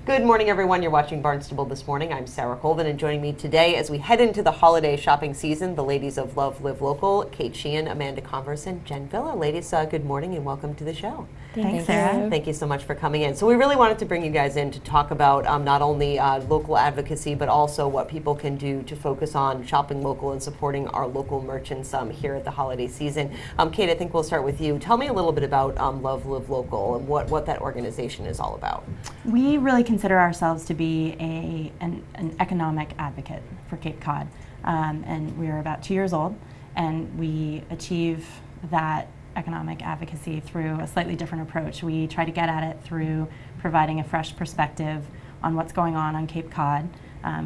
Good morning, everyone. You're watching Barnstable this morning. I'm Sarah Colvin, and joining me today as we head into the holiday shopping season, the ladies of Love Live Local, Kate Sheehan, Amanda Converse, and Jen Villa. Ladies, good morning and welcome to the show. Thanks, Sarah. Thank you so much for coming in. So we really wanted to bring you guys in to talk about not only local advocacy, but also what people can do to focus on shopping local and supporting our local merchants here at the holiday season. Kate, I think we'll start with you. Tell me a little bit about Love Live Local and what that organization is all about. We really consider ourselves to be an economic advocate for Cape Cod, and we are about 2 years old, and we achieve that economic advocacy through a slightly different approach. We try to get at it through providing a fresh perspective on what's going on Cape Cod.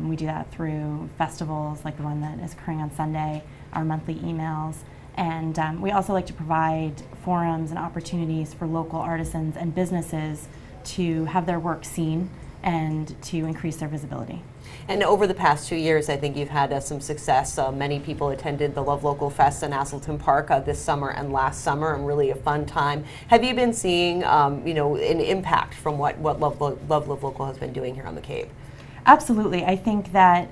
We do that through festivals like the one that is occurring on Sunday, our monthly emails, and we also like to provide forums and opportunities for local artisans and businesses to have their work seen and to increase their visibility. And over the past 2 years, I think you've had some success. Many people attended the Love Local Fest in Asselton Park this summer and last summer, and really a fun time. Have you been seeing, an impact from what Love Live Local has been doing here on the Cape? Absolutely. I think that,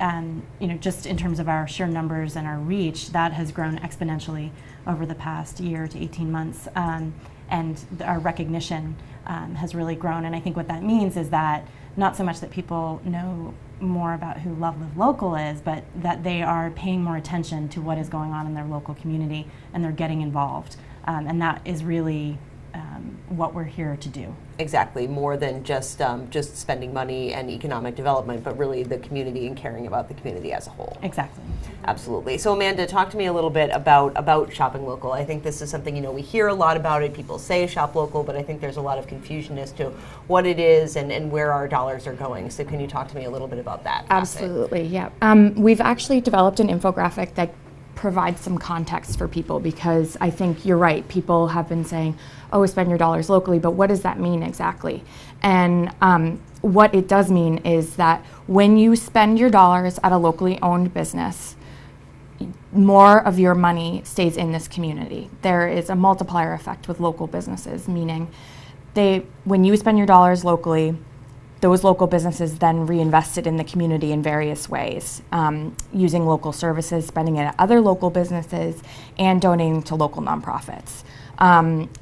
just in terms of our sheer numbers and our reach, that has grown exponentially over the past year to 18 months, and our recognition has really grown. And I think what that means is that not so much that people know more about who Love Live Local is, but that they are paying more attention to what is going on in their local community, and they're getting involved. And that is really what we're here to do. Exactly, more than just spending money and economic development, but really the community and caring about the community as a whole. Exactly. Absolutely. So Amanda, talk to me a little bit about shopping local. I think this is something, we hear a lot about it. People say shop local, but I think there's a lot of confusion as to what it is and where our dollars are going. So can you talk to me a little bit about that? Absolutely, yeah. We've actually developed an infographic that provide some context for people, because I think you're right. People have been saying, oh, spend your dollars locally, but what does that mean exactly? And what it does mean is that when you spend your dollars at a locally owned business, more of your money stays in this community. There is a multiplier effect with local businesses, meaning when you spend your dollars locally, those local businesses then reinvested in the community in various ways, using local services, spending it at other local businesses, and donating to local nonprofits.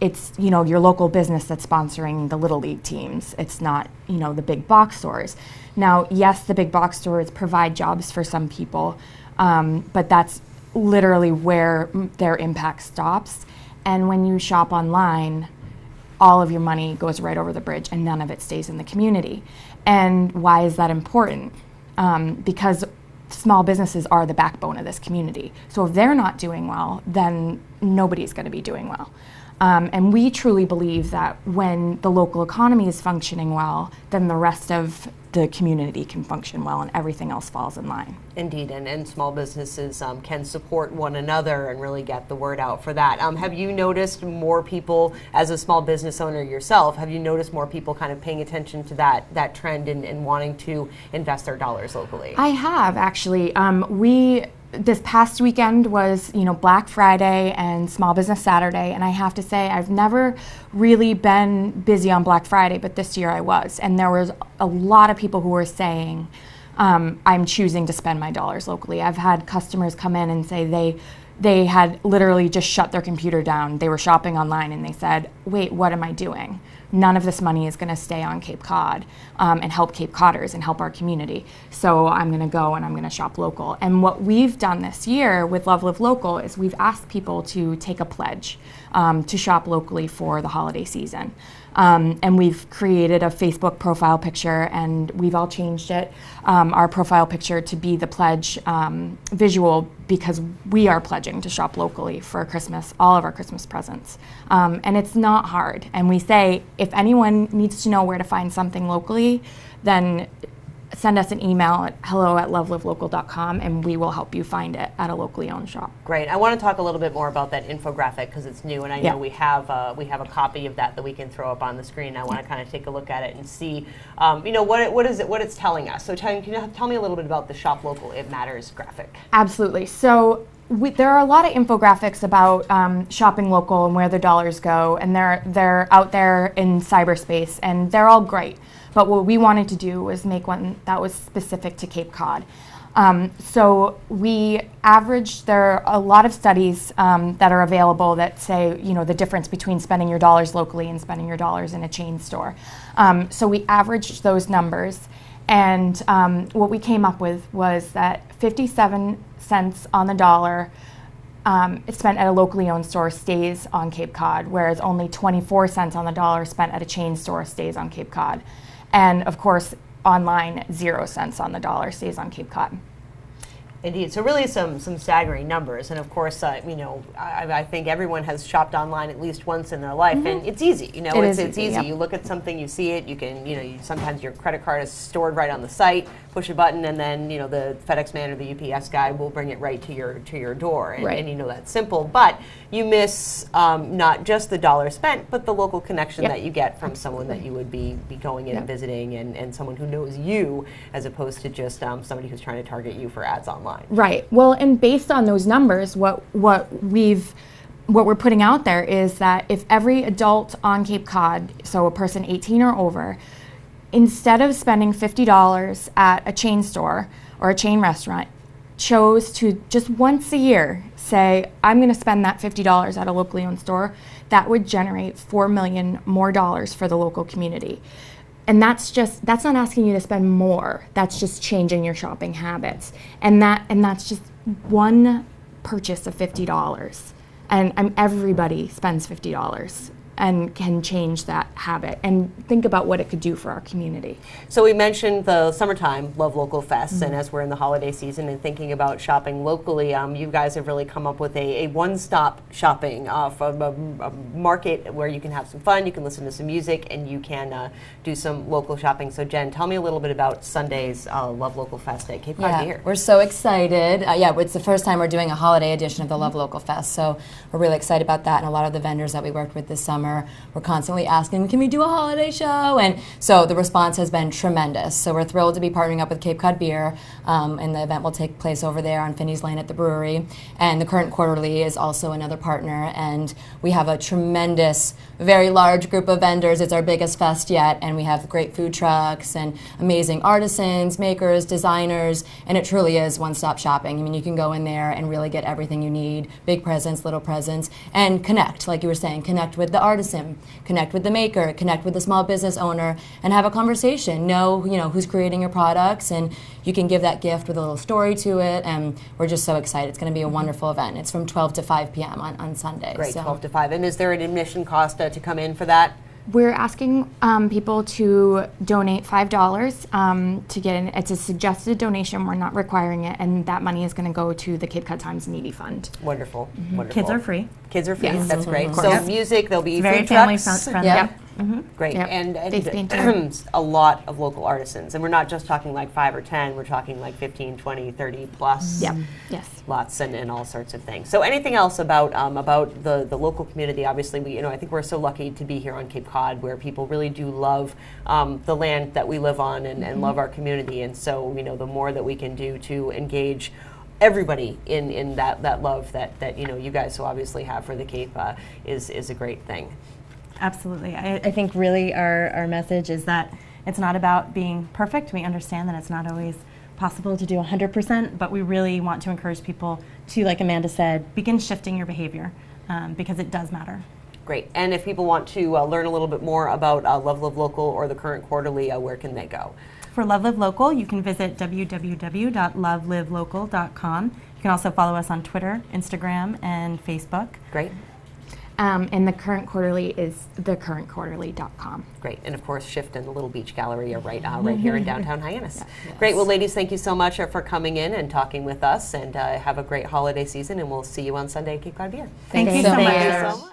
It's your local business that's sponsoring the Little League teams. It's not the big box stores. Now, yes, the big box stores provide jobs for some people, but that's literally where their impact stops. And when you shop online, all of your money goes right over the bridge and none of it stays in the community. And why is that important? Because small businesses are the backbone of this community. So if they're not doing well, then nobody's going to be doing well. And we truly believe that when the local economy is functioning well, then the rest of the community can function well and everything else falls in line. Indeed, and small businesses can support one another and really get the word out for that. Have you noticed more people, as a small business owner yourself, have you noticed more people kind of paying attention to that trend and wanting to invest their dollars locally? I have, actually. This past weekend was, Black Friday and Small Business Saturday, and I have to say I've never really been busy on Black Friday, but this year I was, and there was a lot of people who were saying, I'm choosing to spend my dollars locally. I've had customers come in and say they had literally just shut their computer down. They were shopping online and they said, wait, what am I doing? None of this money is going to stay on Cape Cod and help Cape Codders and help our community. So I'm going to go and I'm going to shop local. And what we've done this year with Love Live Local is we've asked people to take a pledge to shop locally for the holiday season. And we've created a Facebook profile picture, and we've all changed it, our profile picture, to be the pledge visual, because we are pledging to shop locally for Christmas, all of our Christmas presents. And it's not hard. And we say, if anyone needs to know where to find something locally, then send us an email at hello@lovelivelocal.com and we will help you find it at a locally owned shop. Great. I want to talk a little bit more about that infographic because it's new, and I know we have a copy of that we can throw up on the screen. I want to kind of take a look at it and see, what it's telling us. So can you tell me a little bit about the Shop Local It Matters graphic? Absolutely. So there are a lot of infographics about shopping local and where the dollars go, and they're out there in cyberspace, and they're all great. But what we wanted to do was make one that was specific to Cape Cod. So we averaged, there are a lot of studies that are available that say, the difference between spending your dollars locally and spending your dollars in a chain store. So we averaged those numbers, and what we came up with was that 57 cents on the dollar spent at a locally owned store stays on Cape Cod, whereas only 24 cents on the dollar spent at a chain store stays on Cape Cod. And of course, online, 0 cents on the dollar stays on Cape Cod. Indeed. So really some staggering numbers. And of course, I think everyone has shopped online at least once in their life, and it's easy. It's easy. Yep. You look at something, you see it, you can, sometimes your credit card is stored right on the site, push a button, and then, the FedEx man or the UPS guy will bring it right to your door. And, right. and that's simple. But you miss not just the dollar spent, but the local connection Yep. that you get from someone that you would be going in Yep. and visiting, and someone who knows you, as opposed to just somebody who's trying to target you for ads online. Right. Well, and based on those numbers, what we're putting out there is that if every adult on Cape Cod, so a person 18 or over, instead of spending $50 at a chain store or a chain restaurant, chose to just once a year say, I'm going to spend that $50 at a locally owned store, that would generate $4 million more dollars for the local community. And that's not asking you to spend more. That's just changing your shopping habits. And that's just one purchase of $50. And everybody spends $50 and can change that habit and think about what it could do for our community. So we mentioned the summertime Love Local Fest, and as we're in the holiday season and thinking about shopping locally, you guys have really come up with a one-stop shopping from a market where you can have some fun, you can listen to some music, and you can do some local shopping. So Jen, tell me a little bit about Sunday's Love Local Fest at Cape Cod Beer. We're so excited. It's the first time we're doing a holiday edition of the Love Local Fest, so we're really excited about that, and a lot of the vendors that we worked with this summer we're constantly asking, can we do a holiday show? And so the response has been tremendous. So we're thrilled to be partnering up with Cape Cod Beer, and the event will take place over there on Finney's Lane at the brewery. And the Current Quarterly is also another partner, and we have a tremendous, very large group of vendors. It's our biggest fest yet, and we have great food trucks and amazing artisans, makers, designers, and it truly is one-stop shopping. I mean, you can go in there and really get everything you need, big presents, little presents, and connect, like you were saying, connect with the artisan, connect with the maker, connect with the small business owner, and have a conversation. Know who's creating your products, and you can give that gift with a little story to it, and we're just so excited. It's going to be a wonderful event. It's from 12 to 5 p.m. on Sunday. Great, 12 to 5. And is there an admission cost to come in for that? We're asking people to donate $5 to get in. It's a suggested donation. We're not requiring it, and that money is going to go to the Cape Cod Times Needy Fund. Wonderful, wonderful. Kids are free. Kids are free. Yes. That's great. Of So course. music, there'll be Very food family trucks. friendly. Yep. Great. Yep. And Face painting. a lot of local artisans. And we're not just talking like 5 or 10, we're talking like 15, 20, 30 plus. Yep. Yes. Lots and all sorts of things. So anything else about the local community? Obviously, I think we're so lucky to be here on Cape Cod, where people really do love the land that we live on and love our community. And so the more that we can do to engage everybody in that love that you guys so obviously have for the Cape is a great thing. Absolutely. I think really our message is that it's not about being perfect. We understand that it's not always possible to do 100%, but we really want to encourage people to, like Amanda said, begin shifting your behavior because it does matter. Great. And if people want to learn a little bit more about Love Live Local or the Current Quarterly, where can they go? For Love Live Local, you can visit www.lovelivelocal.com. You can also follow us on Twitter, Instagram, and Facebook. Great. And the Current Quarterly is thecurrentquarterly.com. Great. And of course, Shift and the Little Beach Gallery are right here in downtown Hyannis. Yeah. Yes. Great. Well, ladies, thank you so much for coming in and talking with us, and have a great holiday season, and we'll see you on Sunday at Cape Cod Beer. Thank you so so much. much. Thank you so much.